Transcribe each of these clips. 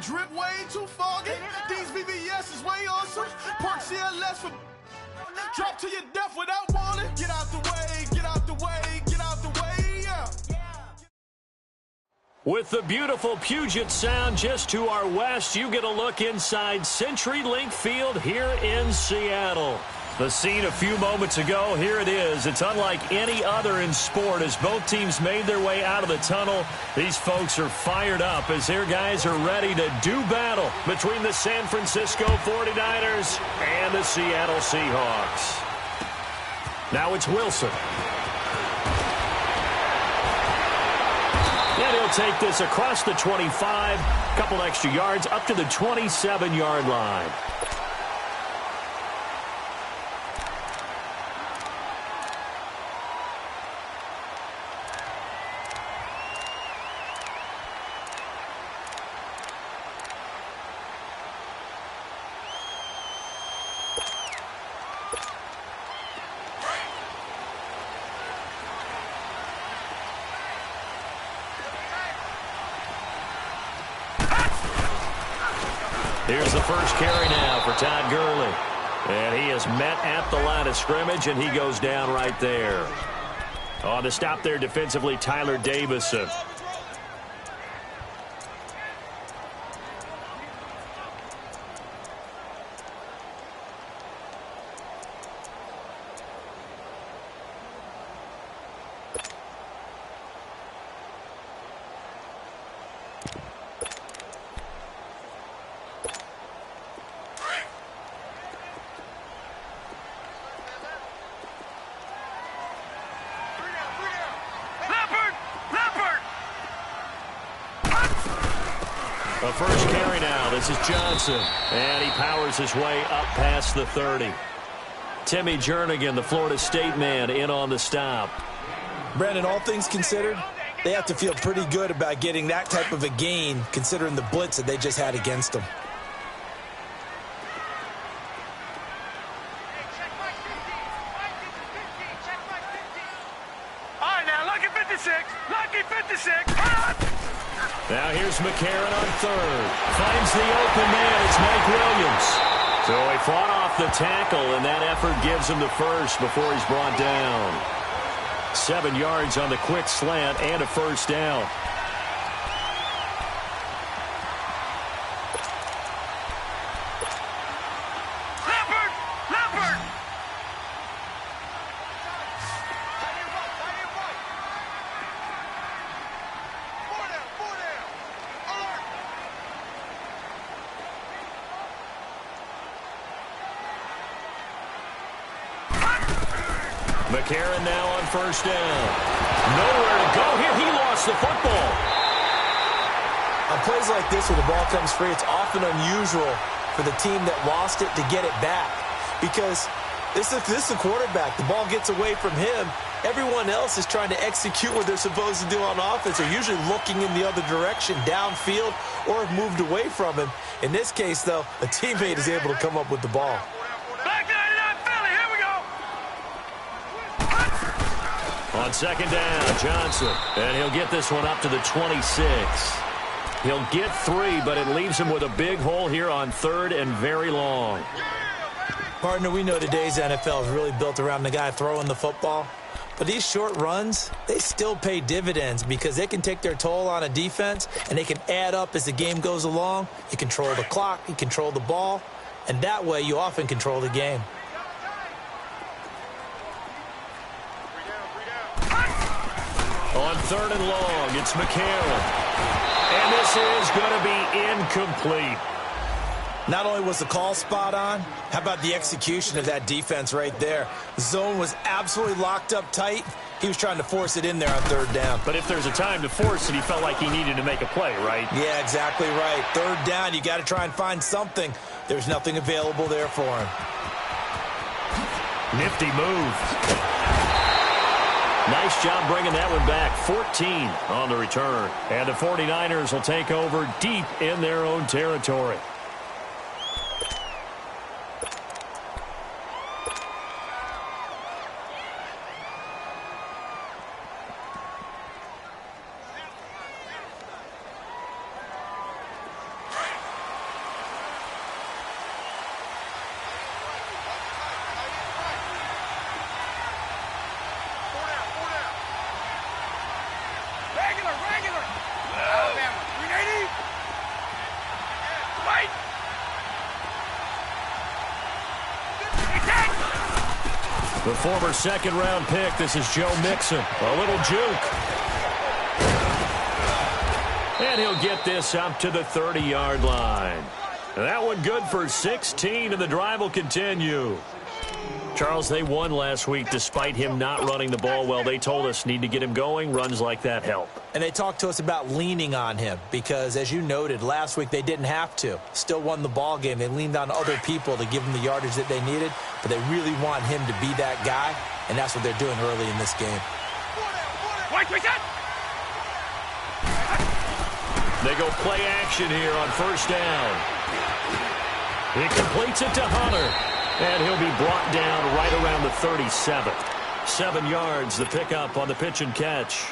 drip way too foggy. These VVS is way awesome. Park CLS for drop to your death without warning. Get out the way, get out the way, get out the way, yeah. With the beautiful Puget Sound just to our west, you get a look inside CenturyLink Field here in Seattle. The scene a few moments ago, here it is. It's unlike any other in sport as both teams made their way out of the tunnel. These folks are fired up as their guys are ready to do battle between the San Francisco 49ers and the Seattle Seahawks. Now it's Wilson. And he'll take this across the 25, a couple extra yards up to the 27-yard line. Here's the first carry now for Todd Gurley. And he is met at the line of scrimmage, and he goes down right there. On the stop there defensively, Tyler Davison. A first carry now. This is Johnson. And he powers his way up past the 30. Timmy Jernigan, the Florida State man, in on the stop. Brandon, all things considered, they have to feel pretty good about getting that type of a gain considering the blitz that they just had against them. All right, now, lucky 56. Lucky 56. Now here's McCarron on third. Finds the open man. It's Mike Williams. So he fought off the tackle, and that effort gives him the first before he's brought down. 7 yards on the quick slant and a first down. McCarron now on first down. Nowhere to go here. He lost the football. On plays like this where the ball comes free, it's often unusual for the team that lost it to get it back. Because this is a quarterback. The ball gets away from him. Everyone else is trying to execute what they're supposed to do on offense. They're usually looking in the other direction, downfield, or have moved away from him. In this case, though, a teammate is able to come up with the ball. On second down, Johnson. And he'll get this one up to the 26. He'll get 3, but it leaves him with a big hole here on third and very long. Partner, we know today's NFL is really built around the guy throwing the football. But these short runs, they still pay dividends because they can take their toll on a defense, and they can add up as the game goes along. You control the clock, you control the ball, and that way you often control the game. On third and long, it's McCarron. And this is going to be incomplete. Not only was the call spot on, how about the execution of that defense right there? The zone was absolutely locked up tight. He was trying to force it in there on third down. But if there's a time to force it, he felt like he needed to make a play, right? Yeah, exactly right. Third down, you got to try and find something. There's nothing available there for him. Nifty move. Nice job bringing that one back. 14 on the return. And the 49ers will take over deep in their own territory. The former second-round pick, this is Joe Mixon. A little juke. And he'll get this up to the 30-yard line. That one good for 16, and the drive will continue. Charles, they won last week despite him not running the ball well. They told us need to get him going. Runs like that help. And they talked to us about leaning on him because, as you noted, last week they didn't have to. Still won the ball game. They leaned on other people to give them the yardage that they needed, but they really want him to be that guy, and that's what they're doing early in this game. They go play action here on first down. He completes it to Hunter. And he'll be brought down right around the 37. 7 yards, the pickup on the pitch and catch.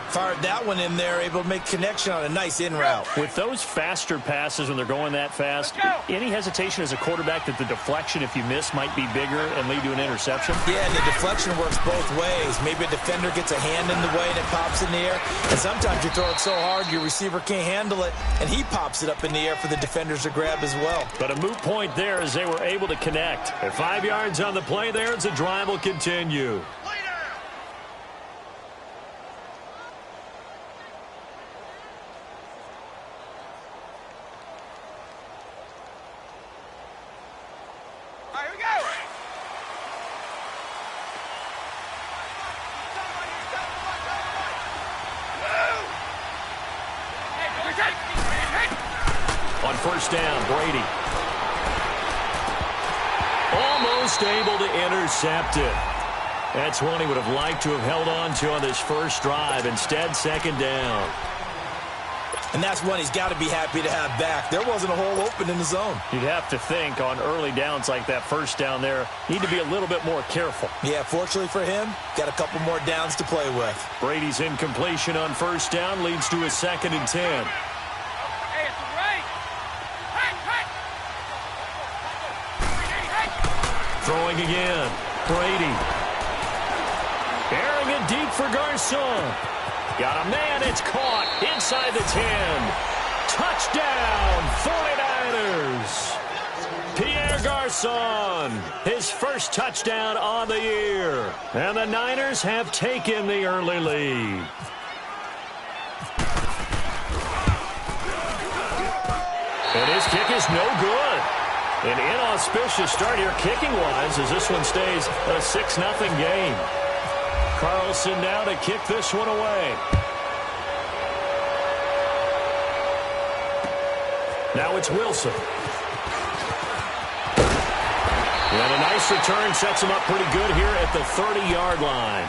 Fired that one in there, able to make connection on a nice in route. With those faster passes when they're going that fast, any hesitation as a quarterback that the deflection, if you miss, might be bigger and lead to an interception? Yeah, and the deflection works both ways. Maybe a defender gets a hand in the way and it pops in the air. And sometimes you throw it so hard your receiver can't handle it, and he pops it up in the air for the defenders to grab as well. But a moot point there as they were able to connect. At 5 yards on the play there, as the drive will continue. On first down, Brady. Almost able to intercept it. That's one he would have liked to have held on to on this first drive. Instead, second down. And that's one he's got to be happy to have back. There wasn't a hole open in the zone. You'd have to think on early downs like that first down there, need to be a little bit more careful. Yeah, fortunately for him, got a couple more downs to play with. Brady's incompletion on first down leads to a 2nd and 10. Throwing again. Brady. Airing it deep for Garcon. Got a man. It's caught inside the 10. Touchdown, 49ers. Pierre Garcon, his first touchdown on the year. And the Niners have taken the early lead. And his kick is no good. An inauspicious start here kicking-wise as this one stays a 6-0 game. Carlson now to kick this one away. Now it's Wilson. And a nice return sets him up pretty good here at the 30-yard line.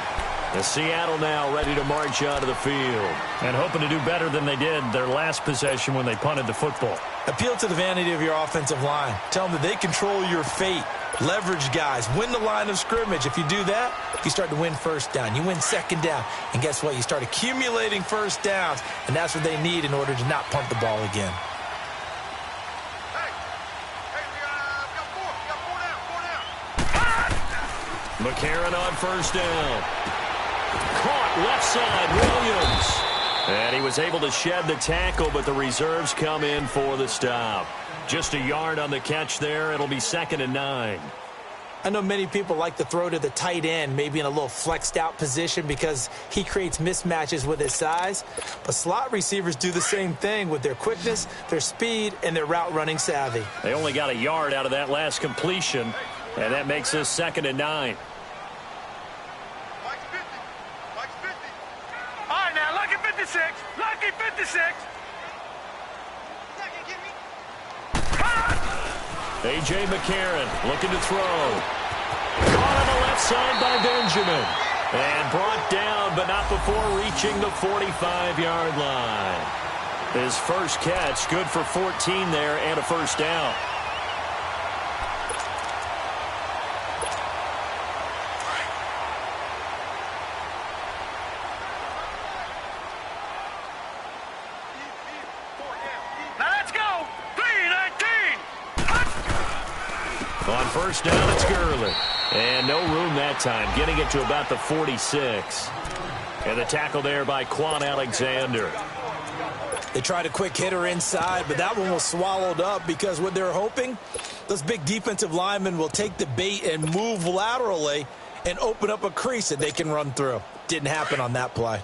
The Seattle now ready to march out of the field and hoping to do better than they did their last possession when they punted the football. Appeal to the vanity of your offensive line. Tell them that they control your fate. Leverage guys. Win the line of scrimmage. If you do that, you start to win first down. You win second down. And guess what? You start accumulating first downs. And that's what they need in order to not punt the ball again. McCarron on first down. Caught left side, Williams. And he was able to shed the tackle, but the reserves come in for the stop. Just a yard on the catch there. It'll be 2nd and 9. I know many people like to throw to the tight end, maybe in a little flexed out position because he creates mismatches with his size. But slot receivers do the same thing with their quickness, their speed, and their route running savvy. They only got a yard out of that last completion, and that makes this 2nd and 9. All right, now, lucky 56. Lucky 56. A.J. McCarron looking to throw. Caught on the left side by Benjamin. And brought down, but not before reaching the 45-yard line. His first catch, good for 14 there and a first down. On first down, it's Gurley. And no room that time, getting it to about the 46. And the tackle there by Quan Alexander. They tried a quick hitter inside, but that one was swallowed up because what they're hoping, those big defensive linemen will take the bait and move laterally and open up a crease that they can run through. Didn't happen on that play.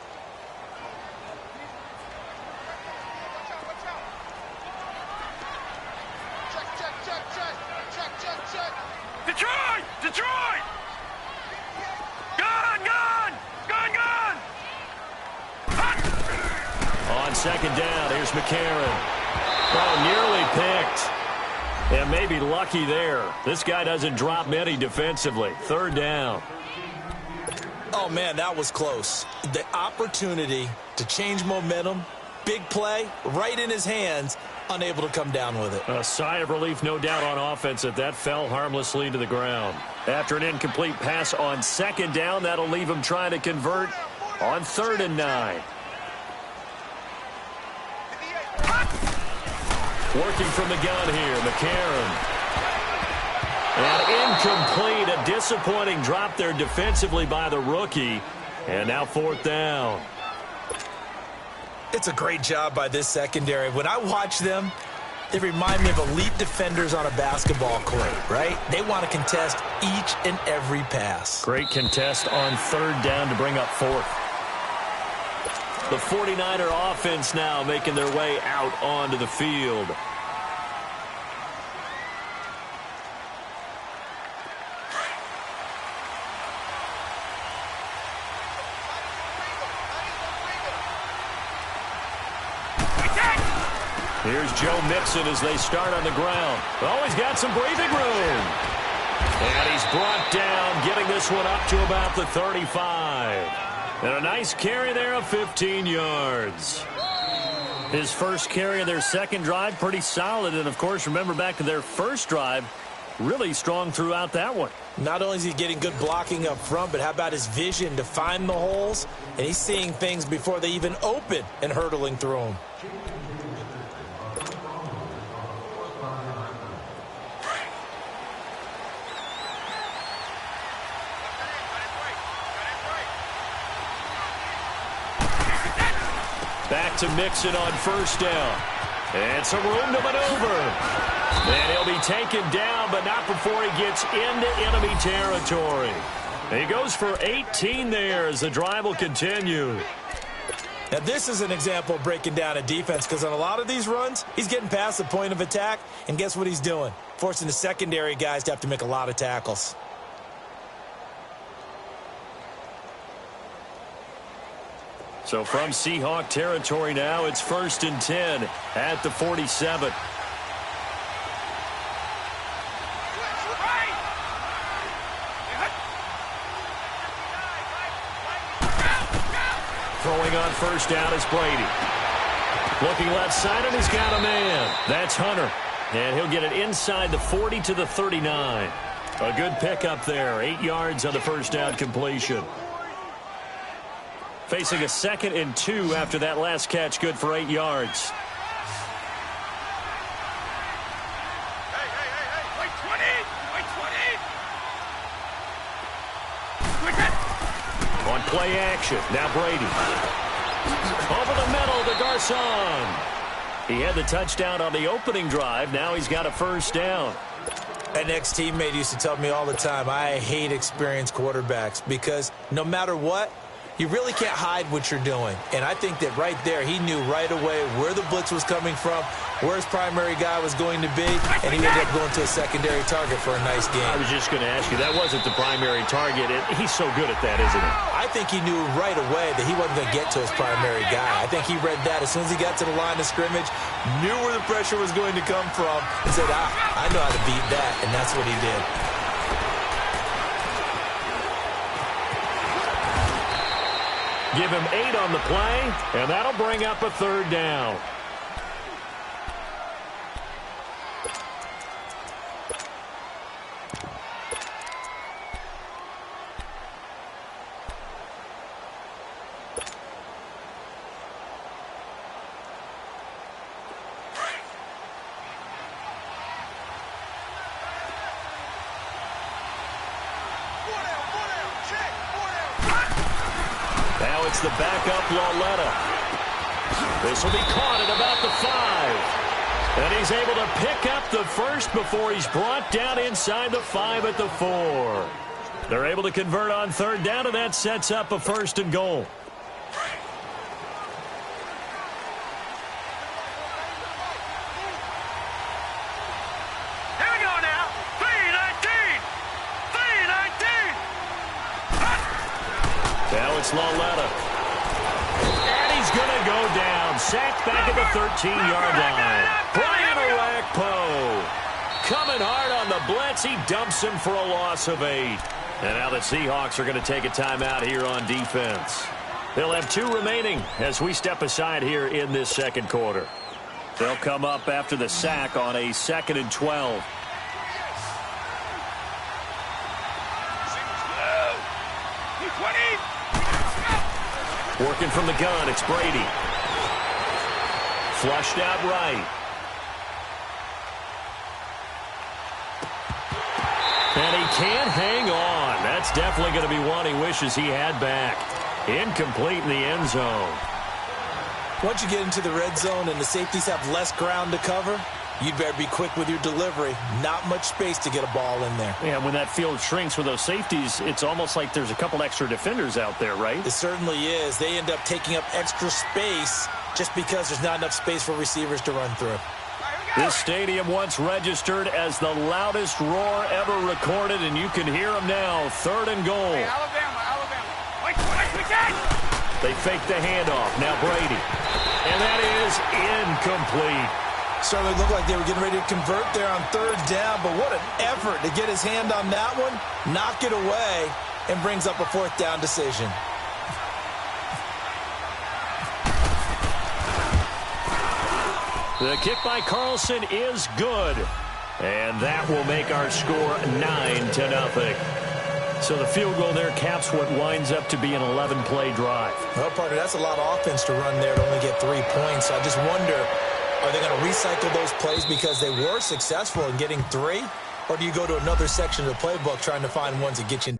Detroit! Detroit! Gone! On second down, here's McCarron. Oh, nearly picked. And maybe lucky there. This guy doesn't drop many defensively. Third down. Oh, man, that was close. The opportunity to change momentum, big play, right in his hands, unable to come down with it. A sigh of relief, no doubt, on offense that fell harmlessly to the ground. After an incomplete pass on second down, that'll leave him trying to convert on 3rd and 9. Working from the gun here, McCarron. And incomplete, a disappointing drop there defensively by the rookie. And now 4th down. It's a great job by this secondary. When I watch them, they remind me of elite defenders on a basketball court, right? They want to contest each and every pass. Great contest on 3rd down to bring up 4th. The 49er offense now making their way out onto the field. Here's Joe Mixon as they start on the ground. Oh, he's got some breathing room. And he's brought down, getting this one up to about the 35. And a nice carry there of 15 yards. His first carry of their second drive, pretty solid. And, of course, remember back to their first drive, really strong throughout that one. Not only is he getting good blocking up front, but how about his vision to find the holes? And he's seeing things before they even open and hurtling through them. Back to Mixon on 1st down. And some room to maneuver. And he'll be taken down, but not before he gets into enemy territory. And he goes for 18 there as the drive will continue. Now, this is an example of breaking down a defense, because on a lot of these runs, he's getting past the point of attack, and guess what he's doing? Forcing the secondary guys to have to make a lot of tackles. So from Seahawk territory now, it's 1st and 10 at the 47. Throwing on 1st down is Brady. Looking left side, and he's got a man. That's Hunter. And he'll get it inside the 40 to the 39. A good pickup there. 8 yards on the 1st down completion. Facing a 2nd and 2 after that last catch, good for 8 yards. Wait 20! On play action, now Brady. Over the middle to Garcon. He had the touchdown on the opening drive. Now he's got a 1st down. An ex-teammate used to tell me all the time, I hate experienced quarterbacks, because no matter what, you really can't hide what you're doing. And I think that right there, he knew right away where the blitz was coming from, where his primary guy was going to be, and he ended up going to a secondary target for a nice game. I was just going to ask you, that wasn't the primary target. He's so good at that, isn't he? I think he knew right away that he wasn't going to get to his primary guy. I think he read that as soon as he got to the line of scrimmage, knew where the pressure was going to come from, and said, I know how to beat that, and that's what he did. Give him 8 on the play, and that'll bring up a 3rd down. Now it's the backup Lauletta. This will be caught at about the 5. And he's able to pick up the first before he's brought down inside the 5 at the 4. They're able to convert on third down, and that sets up a 1st and goal. Here we go now. 3-19. 3-19. Now it's Loletta. And he's going to go down. Sacked back at the 13-yard line. Brian Orakpo coming hard on the blitz. He dumps him for a loss of 8. And now the Seahawks are going to take a timeout here on defense. They'll have 2 remaining as we step aside here in this second quarter. They'll come up after the sack on a 2nd and 12. Working from the gun, it's Brady. Flushed out right. And he can't hang on. That's definitely going to be one he wishes he had back. Incomplete in the end zone. Once you get into the red zone and the safeties have less ground to cover, you'd better be quick with your delivery. Not much space to get a ball in there. Yeah, when that field shrinks with those safeties, it's almost like there's a couple extra defenders out there, right? It certainly is. They end up taking up extra space just because there's not enough space for receivers to run through. This stadium once registered as the loudest roar ever recorded, and you can hear them now. 3rd and goal. Hey, Alabama. Wait, they fake the handoff. Now Brady. And that is incomplete. Certainly looked like they were getting ready to convert there on 3rd down, but what an effort to get his hand on that one, knock it away, and brings up a 4th down decision. The kick by Carlson is good. And that will make our score 9-0. So the field goal there caps what winds up to be an 11-play drive. Well, partner, that's a lot of offense to run there to only get 3 points. I just wonder, are they going to recycle those plays because they were successful in getting 3? Or do you go to another section of the playbook trying to find ones that get you?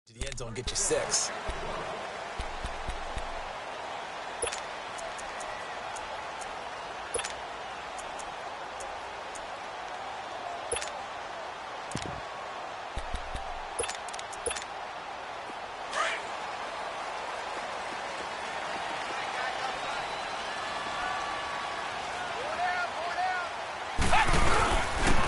To the end zone, get you 6.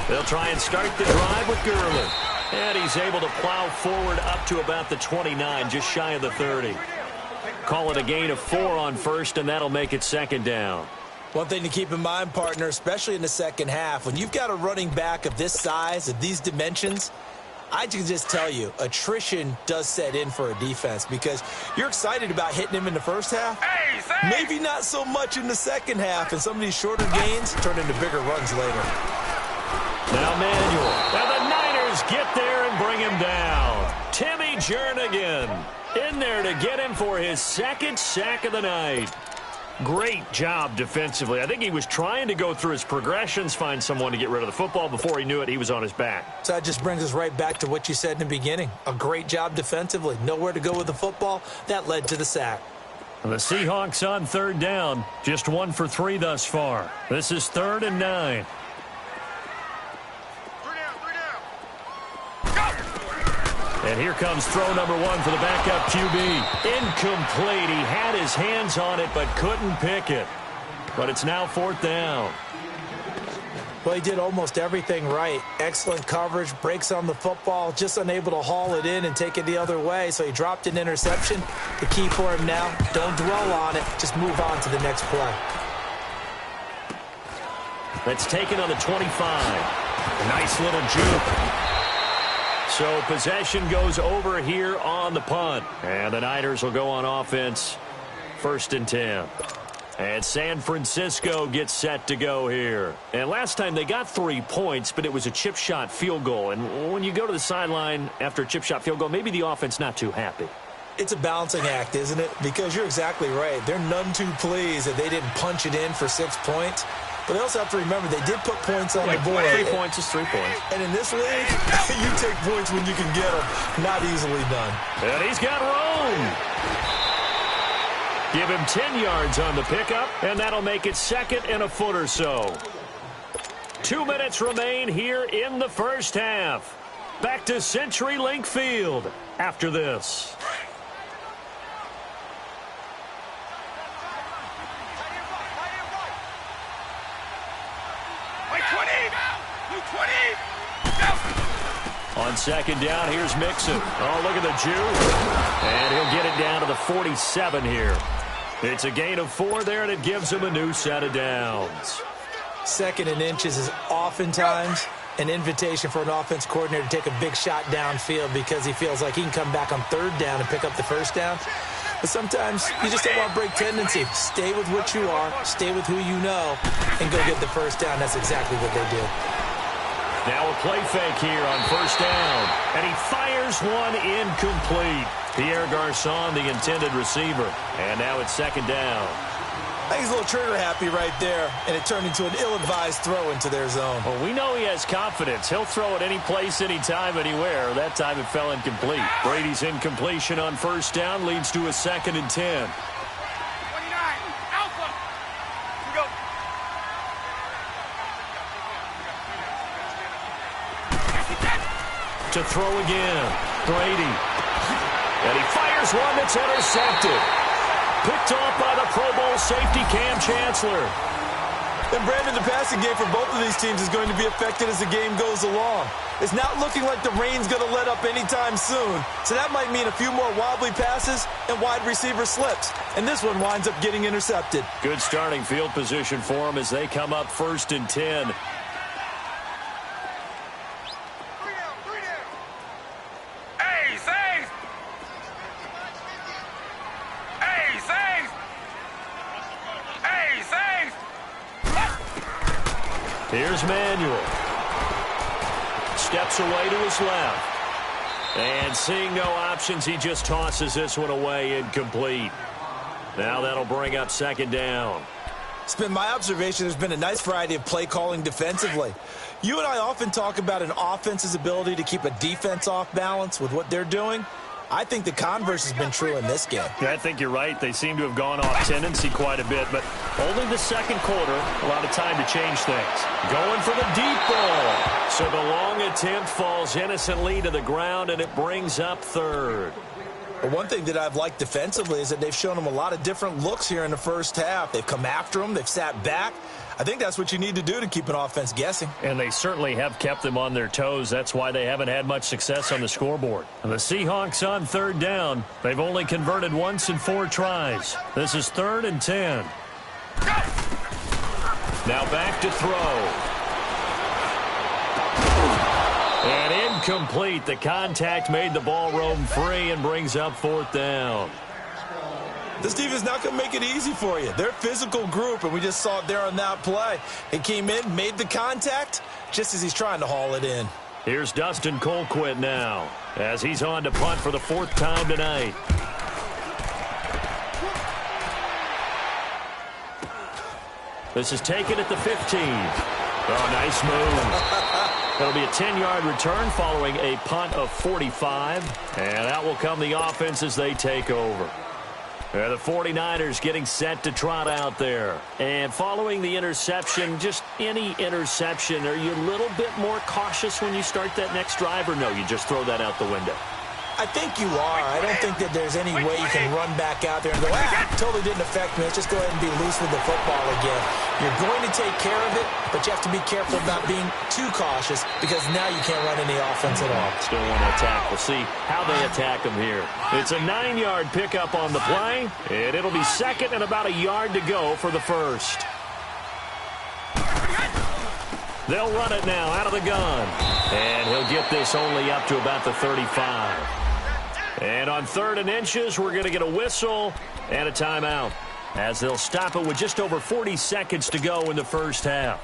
They'll try and start the drive with Gurley. And he's able to plow forward up to about the 29, just shy of the 30. Call it a gain of 4 on 1st, and that'll make it 2nd down. One thing to keep in mind, partner, especially in the second half, when you've got a running back of this size, of these dimensions, I can just tell you, attrition does set in for a defense because you're excited about hitting him in the first half. Maybe not so much in the second half, and some of these shorter gains turn into bigger runs later. Now Manuel. And the Niners get there and bring him down. Timmy Jernigan in there to get him for his 2nd sack of the night. Great job defensively. I think he was trying to go through his progressions, find someone to get rid of the football. Before he knew it, he was on his back. So that just brings us right back to what you said in the beginning. A great job defensively. Nowhere to go with the football. That led to the sack. The Seahawks on 3rd down. Just 1 for 3 thus far. This is 3rd and 9. And here comes throw number 1 for the backup QB. Incomplete. He had his hands on it but couldn't pick it. But it's now 4th down. Well, he did almost everything right. Excellent coverage, breaks on the football, just unable to haul it in and take it the other way. So he dropped an interception. The key for him now, don't dwell on it. Just move on to the next play. That's taken on the 25. A nice little juke. So possession goes over here on the punt. And the Niners will go on offense. 1st and 10. And San Francisco gets set to go here. And last time they got 3 points, but it was a chip shot field goal. And when you go to the sideline after a chip shot field goal, maybe the offense not too happy. It's a balancing act, isn't it? Because you're exactly right. They're none too pleased that they didn't punch it in for 6 points. But they also have to remember they did put points on the board. 3 points is 3 points. And in this league, you take points when you can get them. Not easily done. And he's got room. Give him 10 yards on the pickup, and that'll make it second and a foot or so. 2 minutes remain here in the first half. Back to CenturyLink Field after this. On second down, here's Mixon. Oh, look at the Jew. And he'll get it down to the 47 here. It's a gain of 4 there, and it gives him a new set of downs. Second and inches is oftentimes an invitation for an offense coordinator to take a big shot downfield because he feels like he can come back on third down and pick up the first down. But sometimes you just don't want to break tendency. Stay with what you are, stay with who you know, and go get the first down. That's exactly what they did. Now a play fake here on first down. And he fires one incomplete. Pierre Garçon, the intended receiver. And now it's second down. I think he's a little trigger happy right there, and it turned into an ill-advised throw into their zone. Well, we know he has confidence. He'll throw it any place, anytime, anywhere. That time it fell incomplete. Brady's incompletion on first down leads to a 2nd and 10. 29, Alpha. Go. To throw again. Brady. And he fires one that's intercepted. Picked off by the Pro Bowl safety Cam Chancellor. And Brandon, the passing game for both of these teams is going to be affected as the game goes along. It's not looking like the rain's going to let up anytime soon. So that might mean a few more wobbly passes and wide receiver slips. And this one winds up getting intercepted. Good starting field position for them as they come up 1st and 10. Here's Manuel. Steps away to his left. And seeing no options, he just tosses this one away incomplete. Now that'll bring up second down. It's been my observation there's been a nice variety of play calling defensively. You and I often talk about an offense's ability to keep a defense off balance with what they're doing. I think the converse has been true in this game. Yeah, I think you're right. They seem to have gone off tendency quite a bit, but only the second quarter, a lot of time to change things. Going for the deep ball. So the long attempt falls innocently to the ground, and it brings up third. But one thing that I've liked defensively is that they've shown them a lot of different looks here in the first half. They've come after them. They've sat back. I think that's what you need to do to keep an offense guessing. And they certainly have kept them on their toes. That's why they haven't had much success on the scoreboard. And the Seahawks on third down. They've only converted once in 4 tries. This is 3rd and 10. Now back to throw. And incomplete. The contact made the ball roam free and brings up 4th down. This defense is not going to make it easy for you. They're a physical group, and we just saw it there on that play. It came in, made the contact, just as he's trying to haul it in. Here's Dustin Colquitt now, as he's on to punt for the 4th time tonight. This is taken at the 15. Oh, nice move. That'll be a 10-yard return following a punt of 45. And out will come the offense as they take over. The 49ers getting set to trot out there. And following the interception, just any interception, are you a little bit more cautious when you start that next drive, or no, you just throw that out the window? I think you are. I don't think that there's any way you can run back out there and go, totally didn't affect me. Let's just go ahead and be loose with the football again. You're going to take care of it, but you have to be careful about being too cautious because now you can't run any offense at all. Still want to attack. We'll see how they attack them here. It's a 9-yard pickup on the play, and it'll be second and about a yard to go for the first. They'll run it now out of the gun, and he'll get this only up to about the 35. And on 3rd and inches, we're going to get a whistle and a timeout as they'll stop it with just over 40 seconds to go in the first half.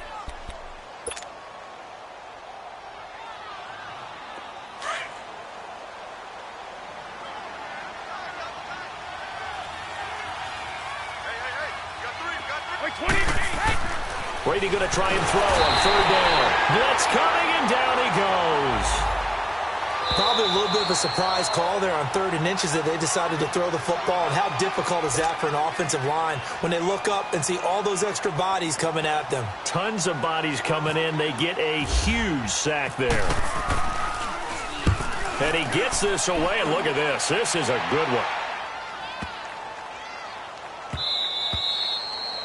Brady going to try and throw on third down. Blitz coming, and down he goes. Probably a little bit of a surprise call there on 3rd and inches that they decided to throw the football. And how difficult is that for an offensive line when they look up and see all those extra bodies coming at them? Tons of bodies coming in. They get a huge sack there. And he gets this away, and look at this. This is a good one.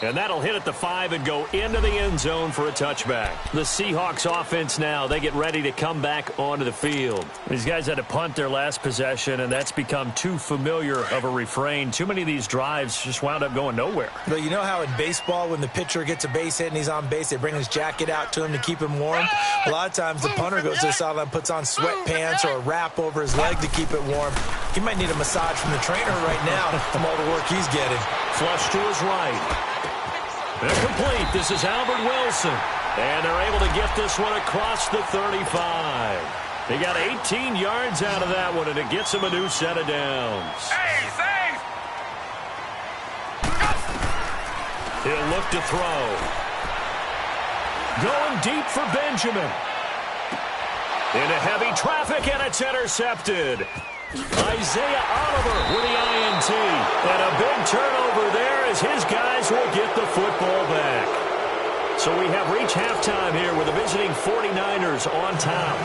And that'll hit at the 5 and go into the end zone for a touchback. The Seahawks offense now, they get ready to come back onto the field. These guys had to punt their last possession, and that's become too familiar of a refrain. Too many of these drives just wound up going nowhere. But you know how in baseball, when the pitcher gets a base hit and he's on base, they bring his jacket out to him to keep him warm? A lot of times the punter goes to the sideline, puts on sweatpants or a wrap over his leg to keep it warm. He might need a massage from the trainer right now from all the work he's getting. Flush to his right. They're complete. This is Albert Wilson. And they're able to get this one across the 35. They got 18 yards out of that one, and it gets them a new set of downs. Hey, thanks! He'll look to throw. Going deep for Benjamin. Into heavy traffic, and it's intercepted. Isaiah Oliver with the INT. And a big turnover there as his guys will get the football back. So we have reached halftime here with the visiting 49ers on top.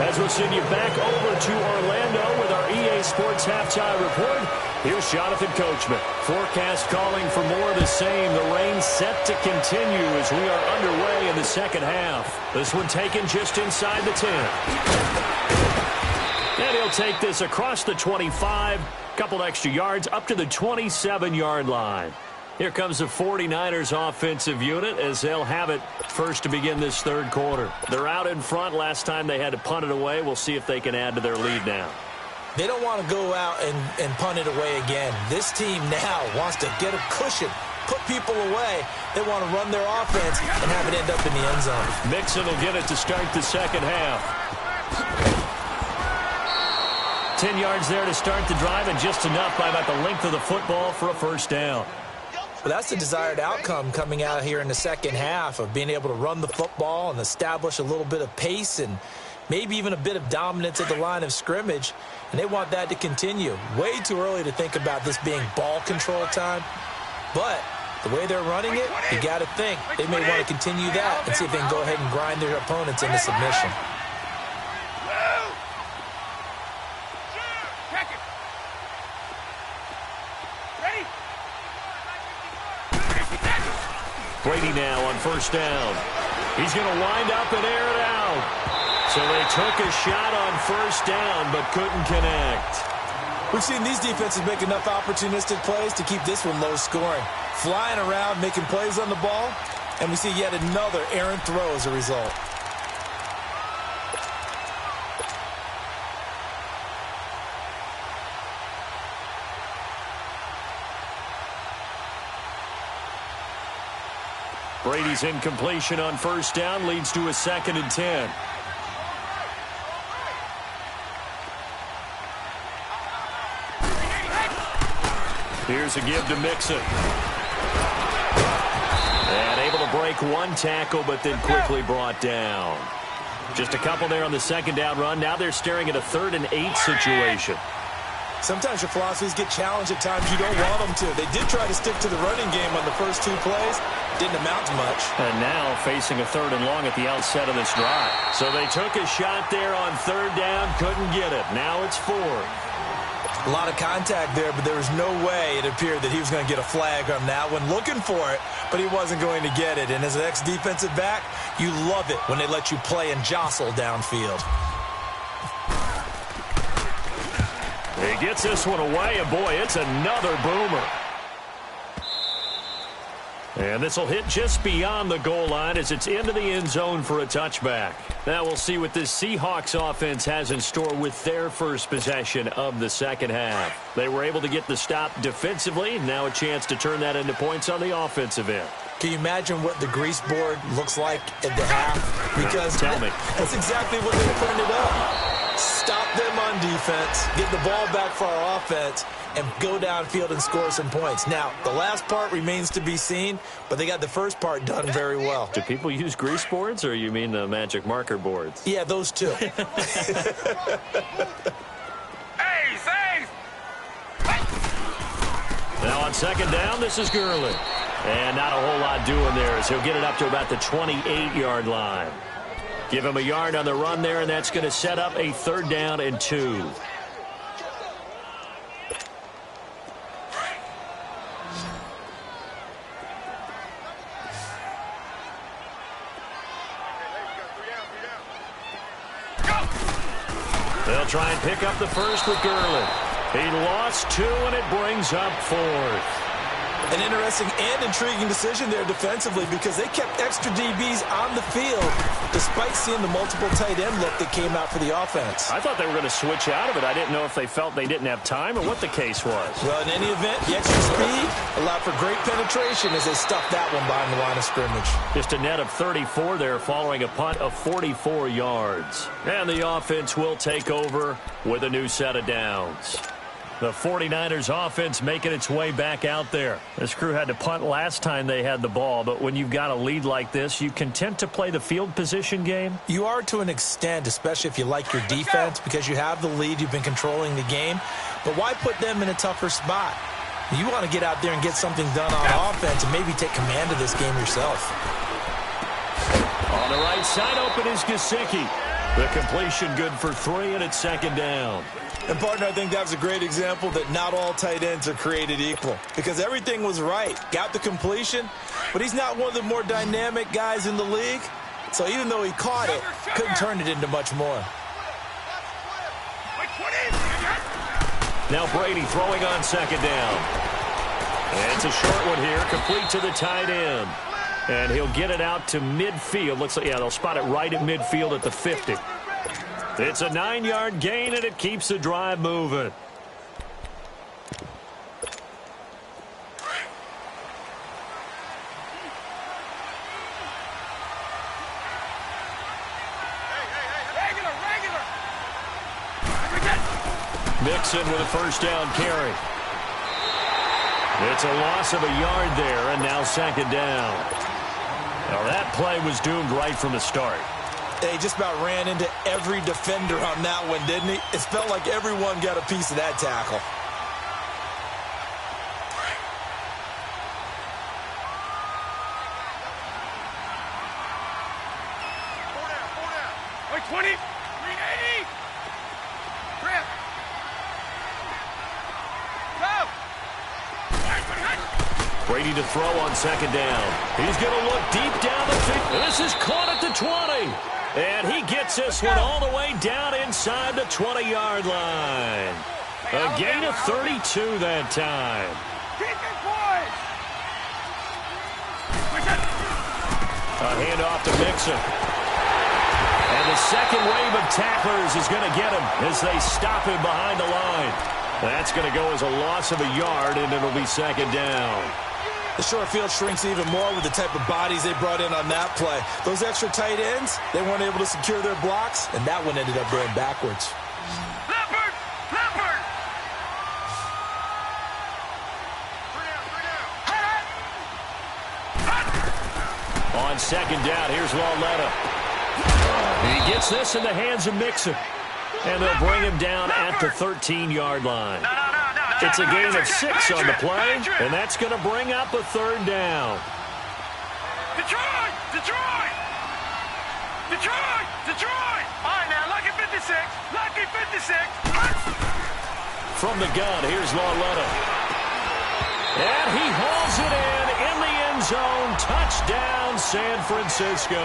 As we'll send you back over to Orlando with our EA Sports Halftime Report, here's Jonathan Coachman. Forecast calling for more of the same. The rain set to continue as we are underway in the second half. This one taken just inside the 10. And he'll take this across the 25, couple extra yards up to the 27-yard line. Here comes the 49ers offensive unit as they'll have it first to begin this third quarter. They're out in front. Last time they had to punt it away. We'll see if they can add to their lead now. They don't want to go out and punt it away again. This team now wants to get a cushion, put people away. They want to run their offense and have it end up in the end zone. Mixon will get it to start the second half. 10 yards there to start the drive, and just enough by about the length of the football for a first down. Well, that's the desired outcome coming out here in the second half of being able to run the football and establish a little bit of pace and maybe even a bit of dominance at the line of scrimmage, and they want that to continue. Way too early to think about this being ball control time, but the way they're running it, you got to think they may want to continue that and see if they can go ahead and grind their opponents into submission. Brady now on first down. He's going to wind up and air it out. So they took a shot on first down but couldn't connect. We've seen these defenses make enough opportunistic plays to keep this one low scoring. Flying around, making plays on the ball, and we see yet another errant throw as a result. Brady's incompletion on first down leads to a 2nd and 10. Here's a give to Mixon. And able to break one tackle, but then quickly brought down. Just a couple there on the second down run. Now they're staring at a 3rd and 8 situation. Sometimes your philosophies get challenged at times you don't want them to. They did try to stick to the running game on the first 2 plays. Didn't amount to much. And now facing a 3rd and long at the outset of this drive. So they took a shot there on 3rd down, couldn't get it. Now it's 4th. A lot of contact there, but there was no way it appeared that he was going to get a flag on that one. Looking for it, but he wasn't going to get it. And as an ex-defensive back, you love it when they let you play and jostle downfield. He gets this one away, and boy, it's another boomer. And this will hit just beyond the goal line as it's into the end zone for a touchback. Now we'll see what this Seahawks offense has in store with their first possession of the second half. They were able to get the stop defensively. Now a chance to turn that into points on the offensive end. Can you imagine what the grease board looks like at the half? Because tell me. That's exactly what they printed up. Stop them on defense, get the ball back for our offense, and go downfield and score some points. Now, the last part remains to be seen, but they got the first part done very well. Do people use grease boards, or you mean the magic marker boards? Yeah, those two. Hey, thanks. Now on second down, this is Gurley. And not a whole lot doing there as he'll get it up to about the 28-yard line. Give him a yard on the run there, and that's going to set up a 3rd down and 2. They'll try and pick up the first with Gurley. He lost 2, and it brings up 4th. An interesting and intriguing decision there defensively because they kept extra DBs on the field despite seeing the multiple tight end look that came out for the offense. I thought they were going to switch out of it. I didn't know if they felt they didn't have time or what the case was. Well, in any event, the extra speed allowed for great penetration as they stuffed that one behind the line of scrimmage. Just a net of 34 there following a punt of 44 yards. And the offense will take over with a new set of downs. The 49ers offense making its way back out there. This crew had to punt last time they had the ball, but when you've got a lead like this, you content to play the field position game? You are to an extent, especially if you like your defense, because you have the lead, you've been controlling the game. But why put them in a tougher spot? You want to get out there and get something done on offense and maybe take command of this game yourself. On the right side, open is Gesicki. The completion good for 3, and it's 2nd down. And, partner, I think that was a great example that not all tight ends are created equal because everything was right. Got the completion, but he's not one of the more dynamic guys in the league. So even though he caught it, couldn't turn it into much more. Now Brady throwing on 2nd down. And it's a short one here, complete to the tight end. And he'll get it out to midfield. Looks like, yeah, they'll spot it right at midfield at the 50. It's a 9-yard gain, and it keeps the drive moving. Mixon with a 1st down carry. It's a loss of a yard there, and now 2nd down. Now that play was doomed right from the start. He just about ran into every defender on that one, didn't he? It felt like everyone got a piece of that tackle. Wait, 20, 380. Grip. Go. Brady to throw on 2nd down. He's going to look deep down the field. This is caught at the 20. And he gets this one all the way down inside the 20-yard line. A gain of 32 that time. A handoff to Mixon. And the second wave of tacklers is going to get him as they stop him behind the line. That's going to go as a loss of a yard, and it'll be 2nd down. The short field shrinks even more with the type of bodies they brought in on that play. Those extra tight ends, they weren't able to secure their blocks, and that one ended up going backwards. Leopard! Leopard! On 2nd down, here's Lauletta. He gets this in the hands of Mixon. And they'll bring him down at the 13-yard line. It's a gain of 6 on the play, and that's going to bring up a 3rd down. Detroit! Detroit! Detroit! Detroit! All right, now, lucky 56. Lucky 56. From the gun, here's Lauletta. And he hauls it in the end zone. Touchdown, San Francisco.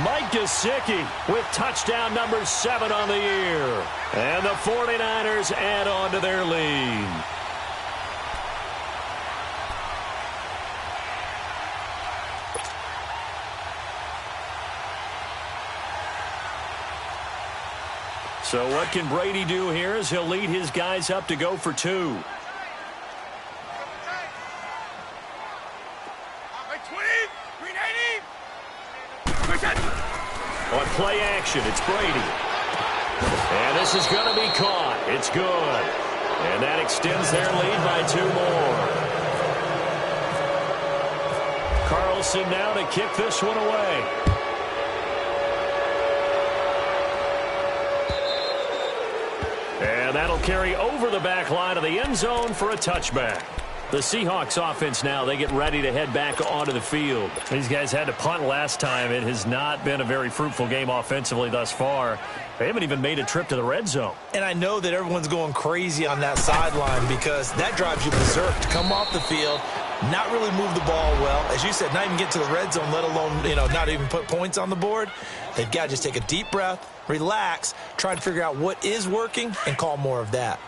Mike Gesicki with touchdown number 7 on the year. And the 49ers add on to their lead. So what can Brady do here as he'll lead his guys up to go for 2? On play action, it's Brady. And this is going to be caught. It's good. And that extends their lead by 2 more. Carlson now to kick this one away. And that'll carry over the back line of the end zone for a touchback. The Seahawks offense now, they get ready to head back onto the field. These guys had to punt last time. It has not been a very fruitful game offensively thus far. They haven't even made a trip to the red zone. And I know that everyone's going crazy on that sideline because that drives you berserk to come off the field, not really move the ball well. As you said, not even get to the red zone, let alone, not even put points on the board. They've got to just take a deep breath, relax, try and figure out what is working, and call more of that.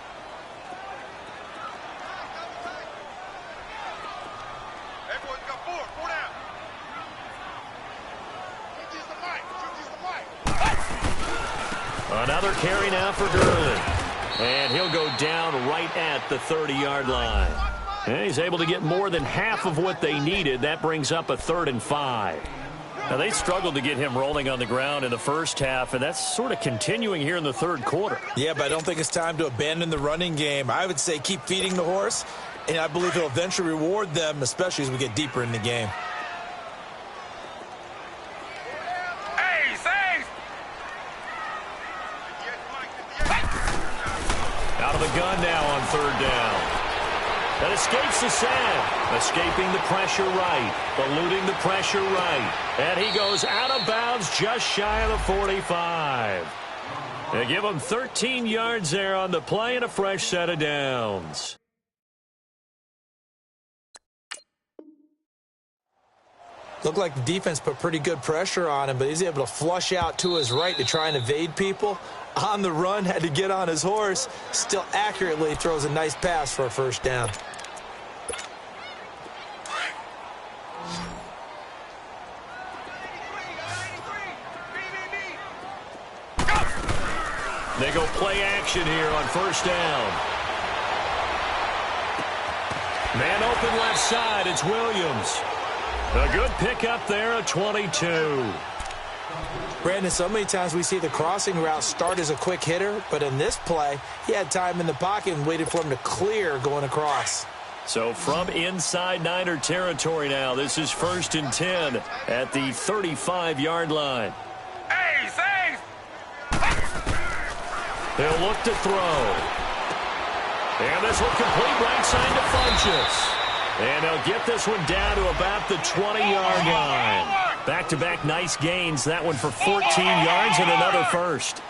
Another carry now for Gurley. And he'll go down right at the 30-yard line. And he's able to get more than half of what they needed. That brings up a 3rd and 5. Now, they struggled to get him rolling on the ground in the first half, and that's sort of continuing here in the third quarter. Yeah, but I don't think it's time to abandon the running game. I would say keep feeding the horse, and I believe he'll eventually reward them, especially as we get deeper in the game. Out of the gun now on 3rd down. That escapes the sack. Escaping the pressure right. Eluding the pressure right. And he goes out of bounds just shy of the 45. They give him 13 yards there on the play and a fresh set of downs. Looked like the defense put pretty good pressure on him, but he's able to flush out to his right to try and evade people. On the run, had to get on his horse. Still accurately throws a nice pass for a first down. They go play action here on 1st down. Man open left side, it's Williams. A good pickup there at 22. Brandon, so many times we see the crossing route start as a quick hitter, but in this play, he had time in the pocket and waited for him to clear going across. So from inside Niner territory now, this is 1st and 10 at the 35-yard line. They'll look to throw. And this will complete right side to Funchess. And they'll get this one down to about the 20-yard line. Back-to-back nice gains. That one for 14 yards and another first.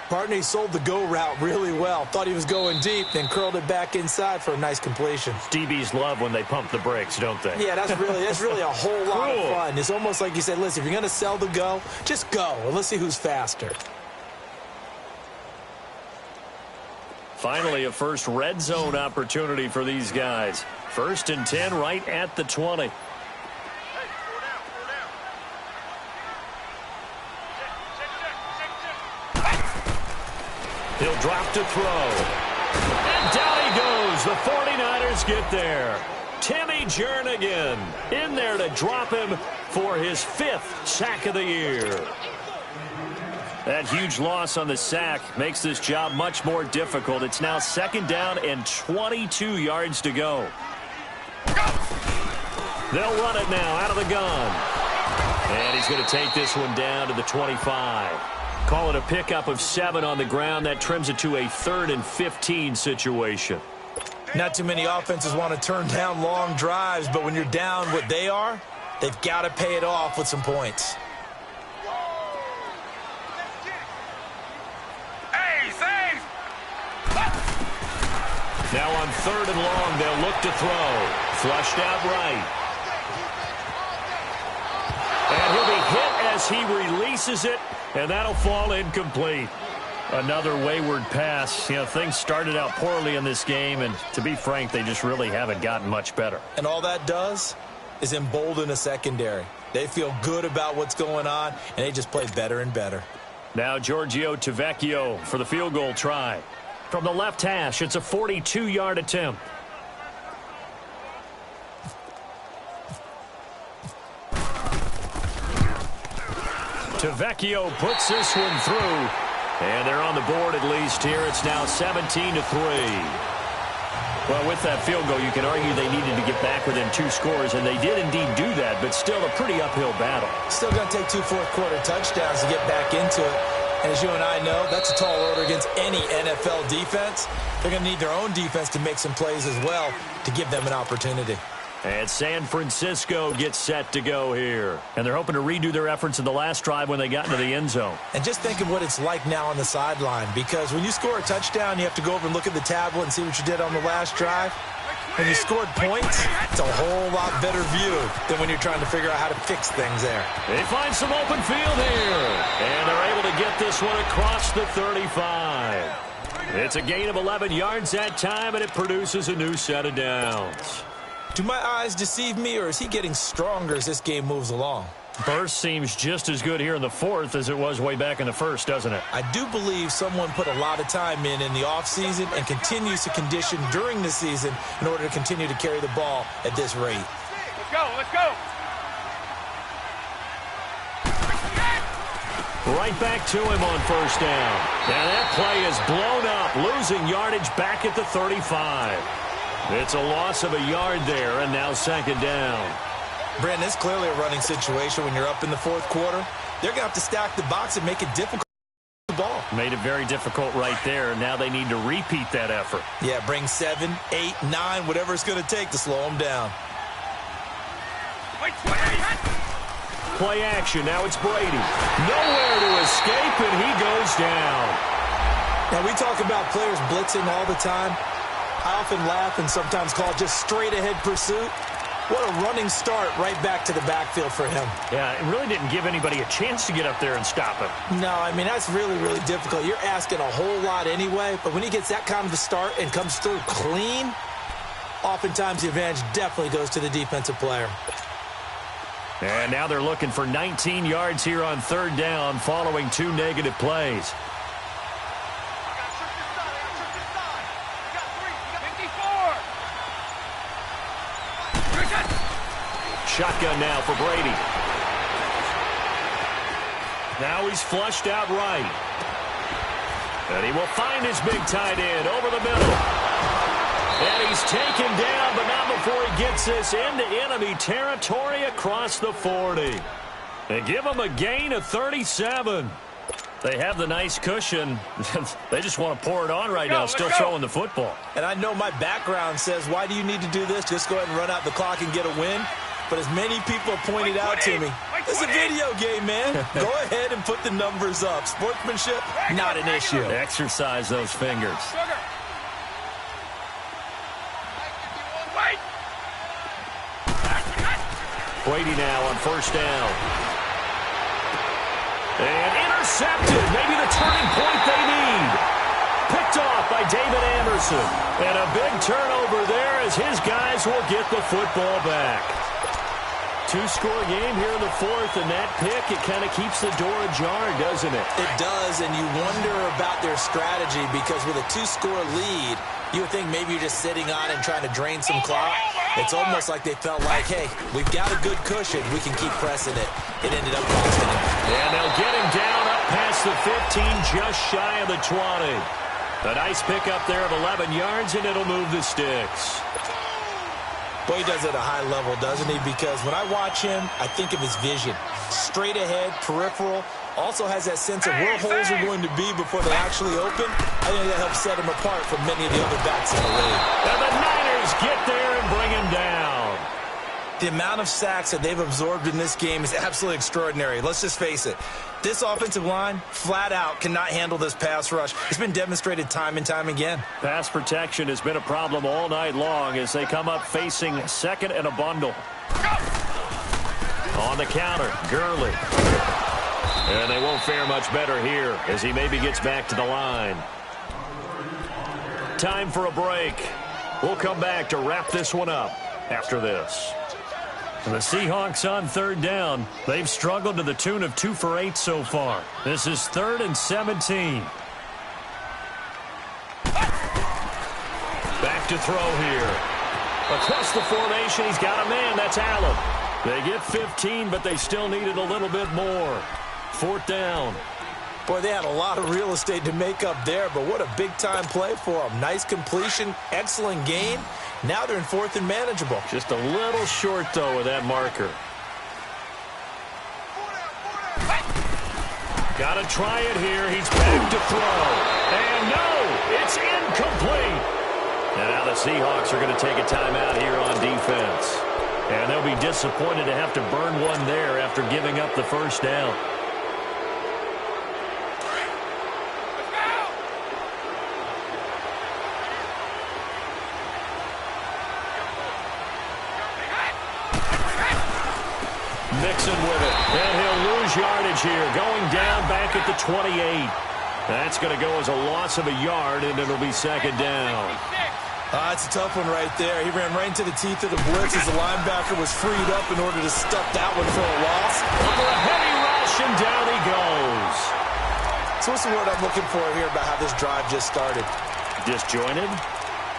Partney sold the go route really well. Thought he was going deep, then curled it back inside for a nice completion. DBs love when they pump the brakes, don't they? Yeah, that's really a whole lot of fun. It's almost like you said, listen, if you're going to sell the go, just go. And let's see who's faster. Finally, a first red zone opportunity for these guys. 1st and 10 right at the 20. He'll drop to throw. And down he goes. The 49ers get there. Timmy Jernigan in there to drop him for his 5th sack of the year. That huge loss on the sack makes this job much more difficult. It's now 2nd down and 22 yards to go. They'll run it now out of the gun. And he's going to take this one down to the 25. Call it a pickup of 7 on the ground. That trims it to a 3rd and 15 situation. Not too many offenses want to turn down long drives, but when you're down what they are, they've got to pay it off with some points. Now on 3rd and long, they'll look to throw. Flushed out right. And he'll be hit as he releases it, and that'll fall incomplete. Another wayward pass. Things started out poorly in this game, and to be frank, they just really haven't gotten much better. And all that does is embolden a secondary. They feel good about what's going on, and they just play better and better. Now Giorgio Tavecchio for the field goal try. From the left hash, it's a 42-yard attempt. Tavecchio puts this one through. And they're on the board at least here. It's now 17-3. Well, with that field goal, you can argue they needed to get back within 2 scores, and they did indeed do that, but still a pretty uphill battle. Still going to take 2 fourth-quarter touchdowns to get back into it. And as you and I know, that's a tall order against any NFL defense. They're going to need their own defense to make some plays as well to give them an opportunity. And San Francisco gets set to go here. And they're hoping to redo their efforts in the last drive when they got into the end zone. And just think of what it's like now on the sideline, because when you score a touchdown, you have to go over and look at the tablet and see what you did on the last drive. When you scored points, it's a whole lot better view than when you're trying to figure out how to fix things there. They find some open field here. And they're able to get this one across the 35. It's a gain of 11 yards that time, and it produces a new set of downs. Do my eyes deceive me, or is he getting stronger as this game moves along? Burst seems just as good here in the fourth as it was way back in the first, doesn't it? I do believe someone put a lot of time in the offseason and continues to condition during the season in order to continue to carry the ball at this rate. Let's go, let's go. Right back to him on first down. And that play is blown up, losing yardage back at the 35. It's a loss of a yard there, and now second down. Brandon, it's clearly a running situation when you're up in the fourth quarter. They're going to have to stack the box and make it difficult to ball. Made it very difficult right there. Now they need to repeat that effort. Yeah, bring 7, 8, 9, whatever it's going to take to slow them down. Play action. Now it's Brady. Nowhere to escape, and he goes down. Now, we talk about players blitzing all the time. I often laugh and sometimes call it just straight-ahead pursuit. What a running start right back to the backfield for him. Yeah, it really didn't give anybody a chance to get up there and stop him. No, I mean, that's really, really difficult. You're asking a whole lot anyway, but when he gets that kind of a start and comes through clean, oftentimes the advantage definitely goes to the defensive player. And now they're looking for 19 yards here on third down following 2 negative plays. Shotgun now for Brady. Now he's flushed out right. And he will find his big tight end over the middle. And he's taken down, but not before he gets this into enemy territory across the 40. They give him a gain of 37. They have the nice cushion. They just want to pour it on right now, still throwing the football. And I know my background says, why do you need to do this? Just go ahead and run out the clock and get a win. But as many people have pointed out to me, it's a video game, man. Go ahead and put the numbers up. Sportsmanship, not an issue. Exercise those fingers. Brady now on first down. And intercepted. Maybe the turning point they need. Picked off by David Anderson. And a big turnover there as his guys will get the football back. 2-score game here in the fourth, and that pick, it kind of keeps the door ajar, doesn't it? It does, and you wonder about their strategy because with a 2-score lead, you would think maybe you're just sitting on and trying to drain some clock. It's almost like they felt like, hey, we've got a good cushion. We can keep pressing it. It ended up costing him. And they'll get him down up past the 15, just shy of the 20. A nice pick up there of 11 yards, and it'll move the sticks. Boy, he does it at a high level, doesn't he? Because when I watch him, I think of his vision. Straight ahead, peripheral. Also has that sense of where holes are going to be before they actually open. I think that helps set him apart from many of the other backs in the league. And the Niners get there and bring him down. The amount of sacks that they've absorbed in this game is absolutely extraordinary. Let's just face it. This offensive line, flat out, cannot handle this pass rush. It's been demonstrated time and time again. Pass protection has been a problem all night long as they come up facing second and a bundle. On the counter, Gurley. And they won't fare much better here as he maybe gets back to the line. Time for a break. We'll come back to wrap this one up after this. The Seahawks on third down. They've struggled to the tune of 2 for 8 so far. This is 3rd and 17. Back to throw here. Across the formation, he's got a man. That's Allen. They get 15, but they still needed a little bit more. 4th down. Boy, they had a lot of real estate to make up there, but what a big-time play for them. Nice completion, excellent gain. Now they're in 4th and manageable. Just a little short, though, with that marker. Got to try it here. He's back to throw. And no, it's incomplete. And now the Seahawks are going to take a timeout here on defense. And they'll be disappointed to have to burn one there after giving up the first down. Mixon with it, and he'll lose yardage here, going down back at the 28. That's going to go as a loss of a yard, and it'll be 2nd down. That's a tough one right there. He ran right into the teeth of the blitz as the linebacker was freed up in order to stuff that one for a loss. Under a heavy rush, and down he goes. So what's the word I'm looking for here about how this drive just started? Disjointed?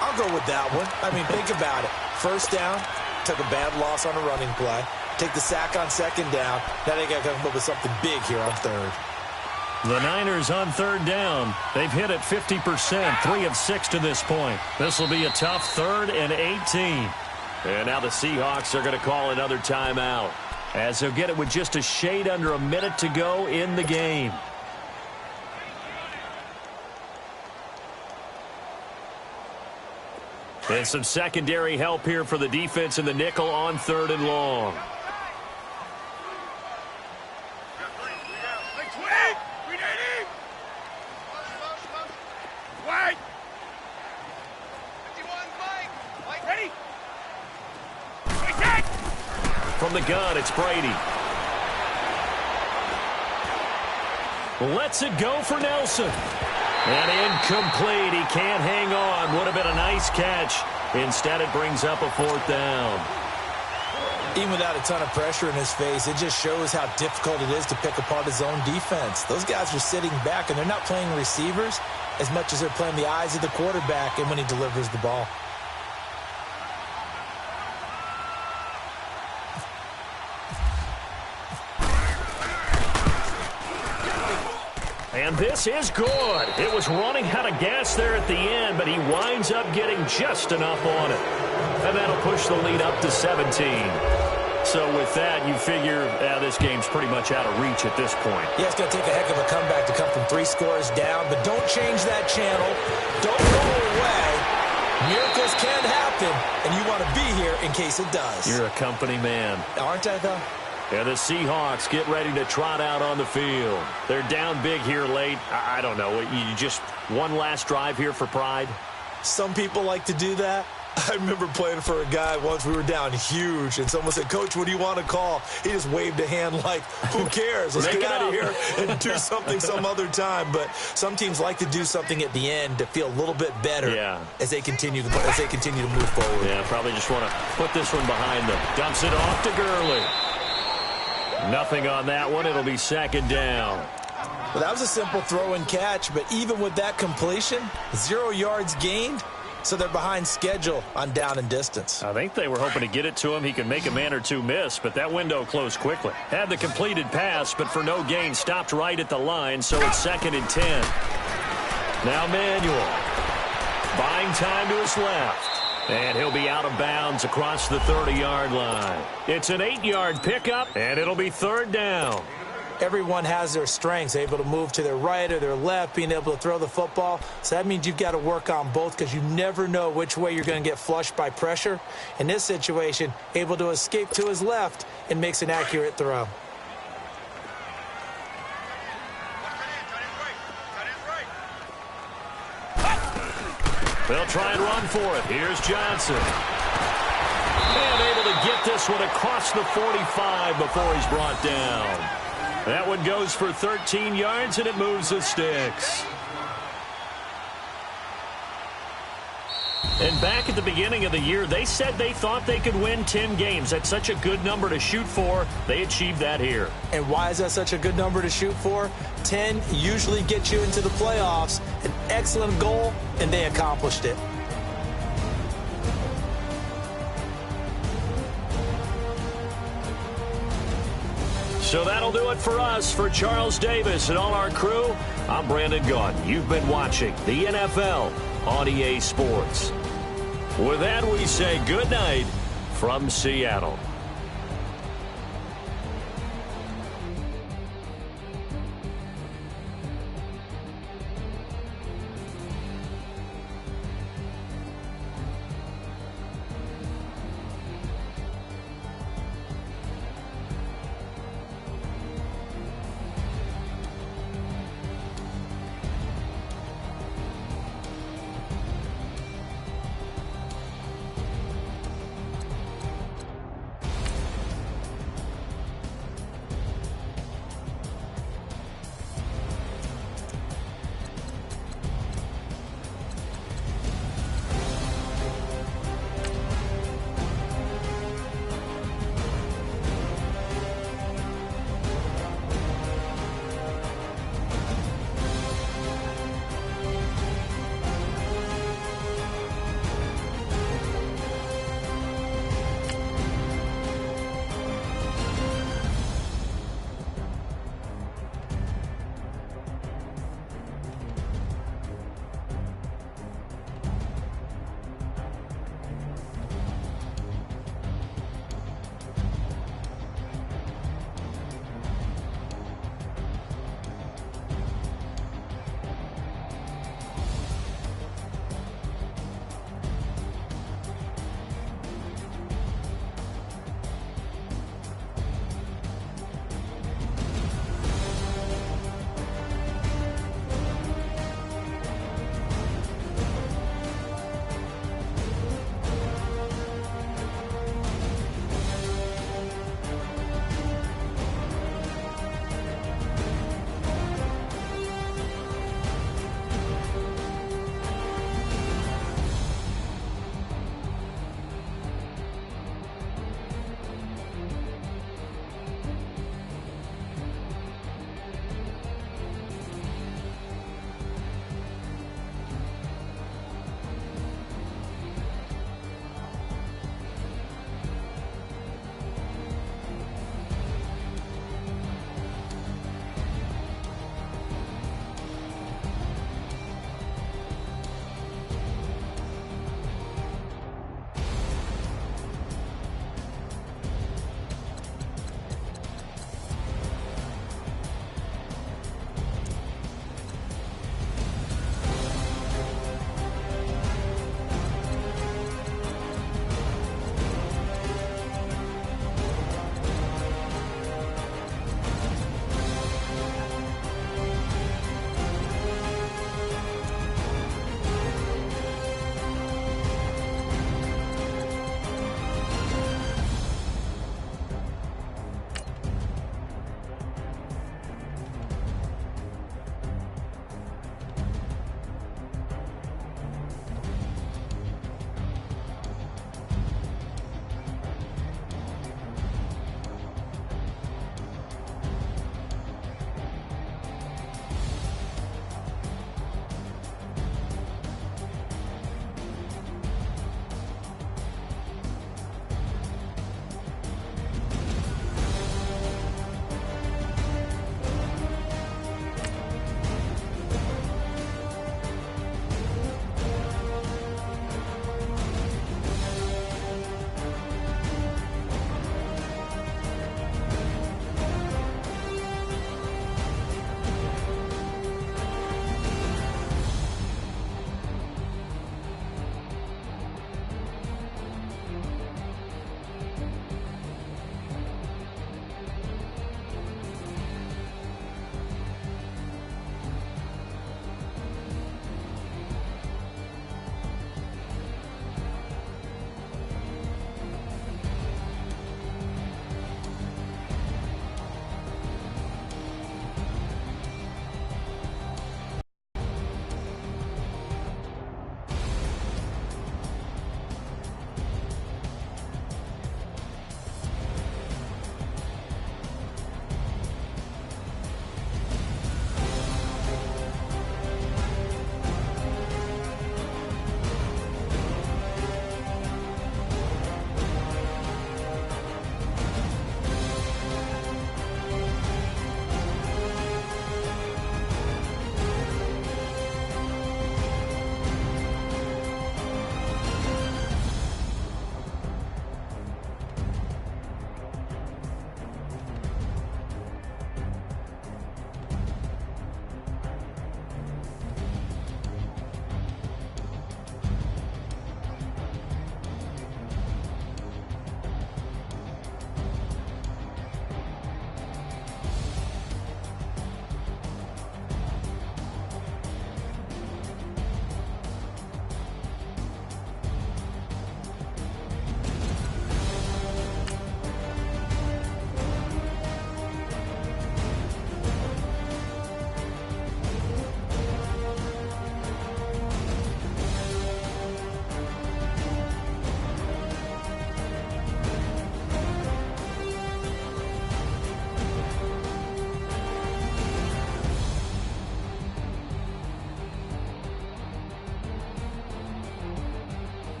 I'll go with that one. I mean, think about it. First down, took a bad loss on a running play. Take the sack on 2nd down. Now they got to come up with something big here on 3rd. The Niners on 3rd down. They've hit it 50%, 3 of 6 to this point. This will be a tough 3rd and 18. And now the Seahawks are going to call another timeout, as they'll get it with just a shade under a minute to go in the game. And some secondary help here for the defense in the nickel on 3rd and long. From the gun, it's Brady. Lets it go for Nelson. And incomplete. He can't hang on. Would have been a nice catch. Instead, it brings up a 4th down. Even without a ton of pressure in his face, it just shows how difficult it is to pick apart his own defense. Those guys are sitting back, and they're not playing receivers as much as they're playing the eyes of the quarterback and when he delivers the ball. And this is good. It was running out of gas there at the end, but he winds up getting just enough on it. And that'll push the lead up to 17. So with that, you figure this game's pretty much out of reach at this point. Yeah, it's going to take a heck of a comeback to come from 3 scores down, but don't change that channel. Don't go away. Miracles can happen, and you want to be here in case it does. You're a company man. Aren't I, though? And the Seahawks get ready to trot out on the field. They're down big here late. I don't know. You just one last drive here for pride? Some people like to do that. I remember playing for a guy once. We were down huge, and someone said, "Coach, what do you want to call?" He just waved a hand like, who cares? Let's get out of here and do something some other time. But some teams like to do something at the end to feel a little bit better as they continue to move forward. Yeah, probably just want to put this one behind them. Dumps it off to Gurley. Nothing on that one. It'll be 2nd down. Well, that was a simple throw and catch, but even with that completion, 0 yards gained, so they're behind schedule on down and distance. I think they were hoping to get it to him. He could make a man or two miss, but that window closed quickly. Had the completed pass, but for no gain, stopped right at the line, so it's 2nd and 10. Now Manuel. Buying time to his left. And he'll be out of bounds across the 30-yard line. It's an 8-yard pickup, and it'll be 3rd down. Everyone has their strengths, able to move to their right or their left, being able to throw the football. So that means you've got to work on both because you never know which way you're going to get flushed by pressure. In this situation, able to escape to his left and makes an accurate throw. They'll try and run for it. Here's Johnson. And able to get this one across the 45 before he's brought down. That one goes for 13 yards, and it moves the sticks. And back at the beginning of the year, they said they thought they could win 10 games. That's such a good number to shoot for. They achieved that here. And why is that such a good number to shoot for? 10 usually gets you into the playoffs. An excellent goal, and they accomplished it. So that'll do it for us. For Charles Davis and all our crew, I'm Brandon Gaudin. You've been watching the NFL on EA Sports. With that, we say good night from Seattle.